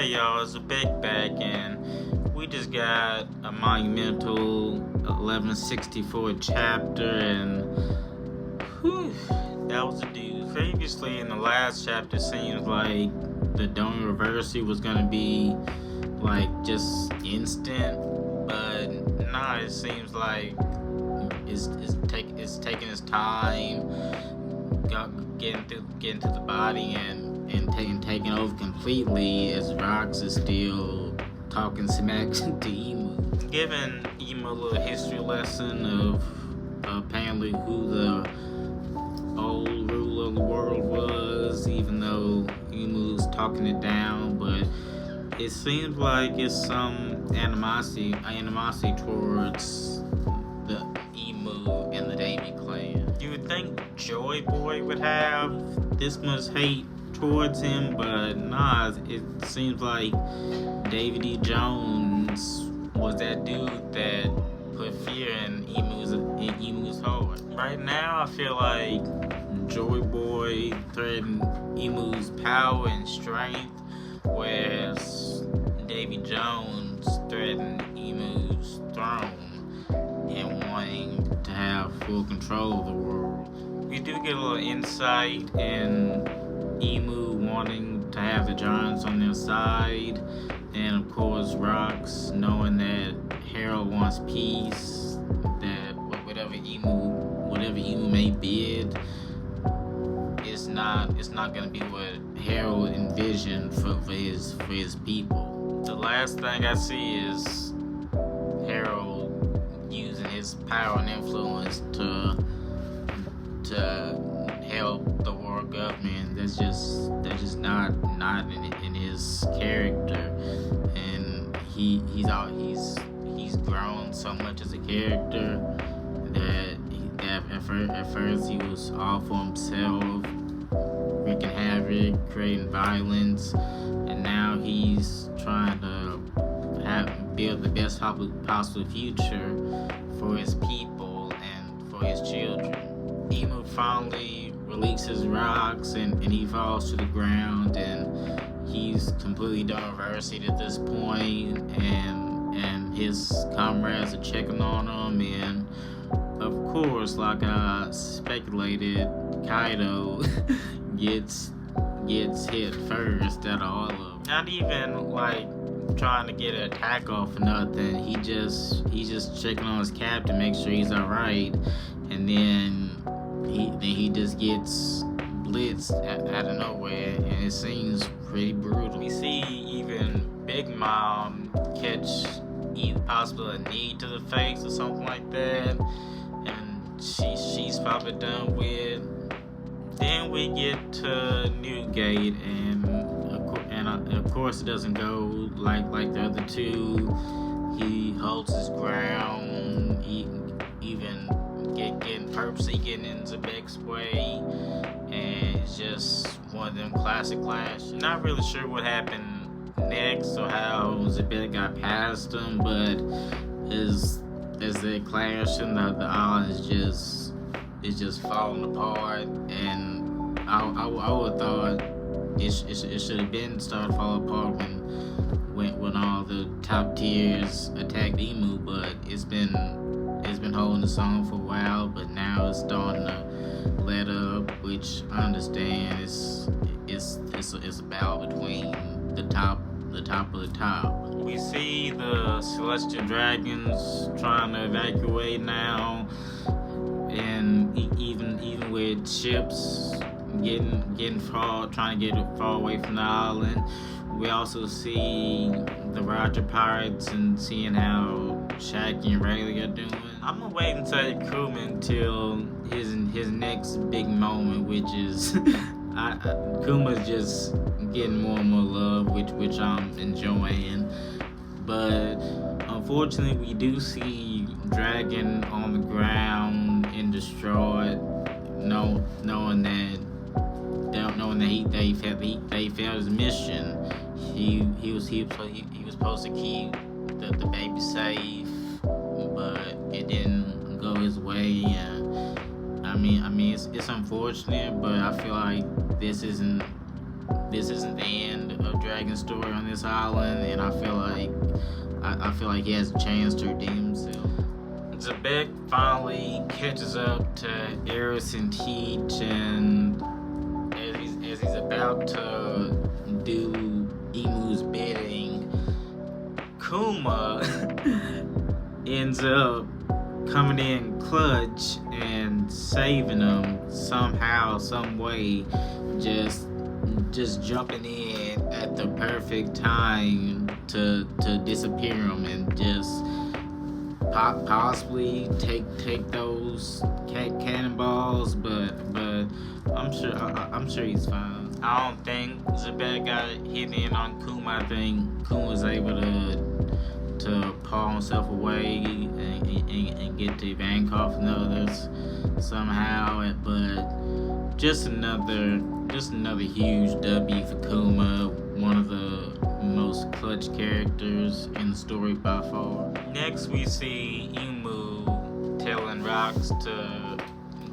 Hey y'all, it's a big back and we just got a monumental 1164 chapter and whew, that was a dude. Previously in the last chapter seems like the Domain was gonna be like just instant, but nah, it seems like it's taking its time, getting to the body and taking over completely as Rox is still talking smack to Emu. Giving Emu a little history lesson of apparently who the old ruler of the world was, even though Emu's talking it down, but it seems like it's some animosity towards the Emu and the Davy clan. You would think Joy Boy would have this much hate towards him, but nah, it seems like David E. Jones was that dude that put fear in Emu's heart. Right now, I feel like Joy Boy threatened Emu's power and strength, whereas Davy Jones threatened Emu's throne and wanting to have full control of the world. We do get a little insight in Emu wanting to have the Giants on their side, and of course Rox knowing that Harold wants peace, that whatever Emu may bid, it's not gonna be what Harold envisioned for his people. The last thing I see is Harold using his power and influence to help the world government. That's just not in his character, and he's grown so much as a character that at first he was all for himself, wreaking havoc, creating violence, and now he's trying to build the best possible future for his people and for his children. Emu finally releases Rox and he falls to the ground, and he's completely done reversing at this point, and his comrades are checking on him, and of course, like I speculated, Kaido gets hit first out of all of them. Not even like trying to get an attack off or nothing. He's just checking on his captain, make sure he's alright, and then he just gets blitzed out of nowhere, and it seems pretty brutal. We see even Big Mom catch possibly a knee to the face or something like that, and she's probably done with. Then we get to Newgate, and of course it doesn't go like the other two. He holds his ground, purposely getting in Zebek's way, and it's just one of them classic clashes. Not really sure what happened next or how Zebek got past him, but as they clash, and the island is just falling apart, and I would have thought it should have been started to fall apart when all the top tiers attacked Emu, but it's been holding its own for a while, but now it's starting to let up, which I understand it's a battle between the top of the top. We see the Celestial Dragons trying to evacuate now, and even with ships trying to get far away from the island. We also see the Roger Pirates and seeing how Shaggy and Rayleigh are doing. I'm gonna wait until Kuma his next big moment, which is Kuma's just getting more and more love, which I'm enjoying. But unfortunately, we do see Dragon on the ground and distraught, knowing that they failed his mission. He was supposed to keep the baby safe, but it didn't go his way. And I mean it's unfortunate, but I feel like this isn't this isn't the end of Dragon's story on this island, and I feel like he has a chance to redeem himself. Xebec finally catches up to Eris and Teach, and as he's about to do Emu's bidding, Kuma ends up coming in clutch and saving him somehow, some way, just jumping in at the perfect time to disappear him and just possibly take those cannonballs, but I'm sure he's fine. I don't think Xebec got hit in on Kuma. I think Kuma was able to pull himself away and get to Vankov and others somehow, but just another huge W for Kuma, one of the most clutch characters in the story by far. Next we see Emu telling Rox to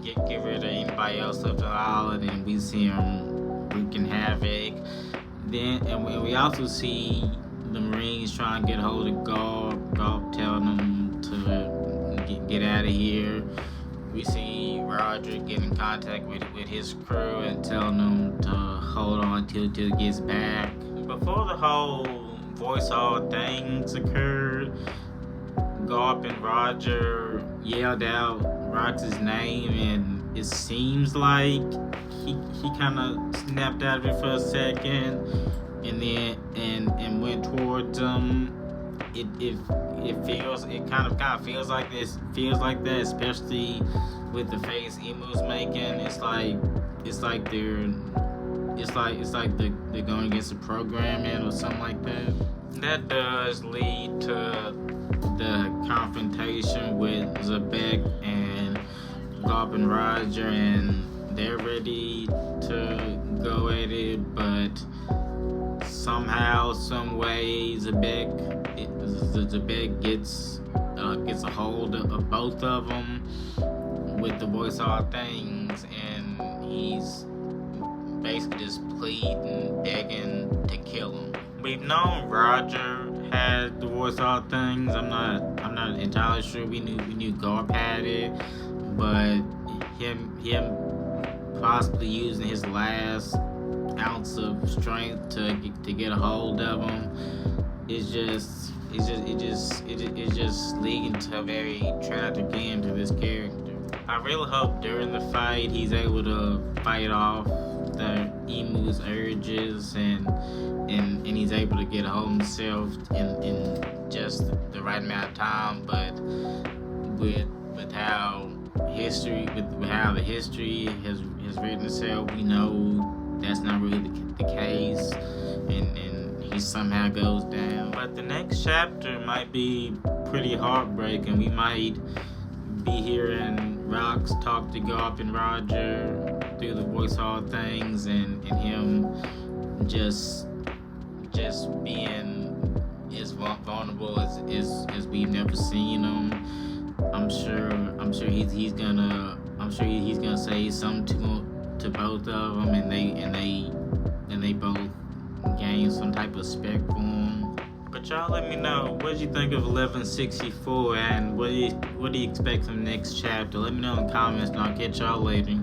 get rid of anybody else up the island, and we see him wreaking havoc. And we also see the Marines trying to get hold of Garp telling them to get out of here. We see Roger get in contact with his crew and telling them to hold on till he gets back. Before the whole voice all things occurred, Garp and Roger yelled out Rox's name, and it seems like he kind of snapped out of it for a second, and then and went towards them. It kind of feels like that, especially with the face Emu's making. It's like they're going against the programming or something like that. That does lead to the confrontation with Xebec and Garp and Roger, and they're ready to go at it, but somehow, some way, Xebec gets a hold of both of them with the voice all things, and he's basically just pleading, begging to kill him. We've known Roger had the voice all things. I'm not entirely sure. We knew Garp had it, but him possibly using his last ounce of strength to get a hold of him is just leading to a very tragic end to this character. I really hope during the fight he's able to fight off the Emu's urges and he's able to get a hold of himself in just the right amount of time. But with how the history has written itself, we know that's not really the case, and he somehow goes down. But the next chapter might be pretty heartbreaking. We might be hearing Rox talk to Garp and Roger through the voice all things, and him just being as vulnerable as we've never seen him. I'm sure he's gonna say something to both of them, and they both gain some type of respect for him. But y'all let me know, what did you think of 1164, and what do you expect from the next chapter? Let me know in the comments, and I'll catch y'all later.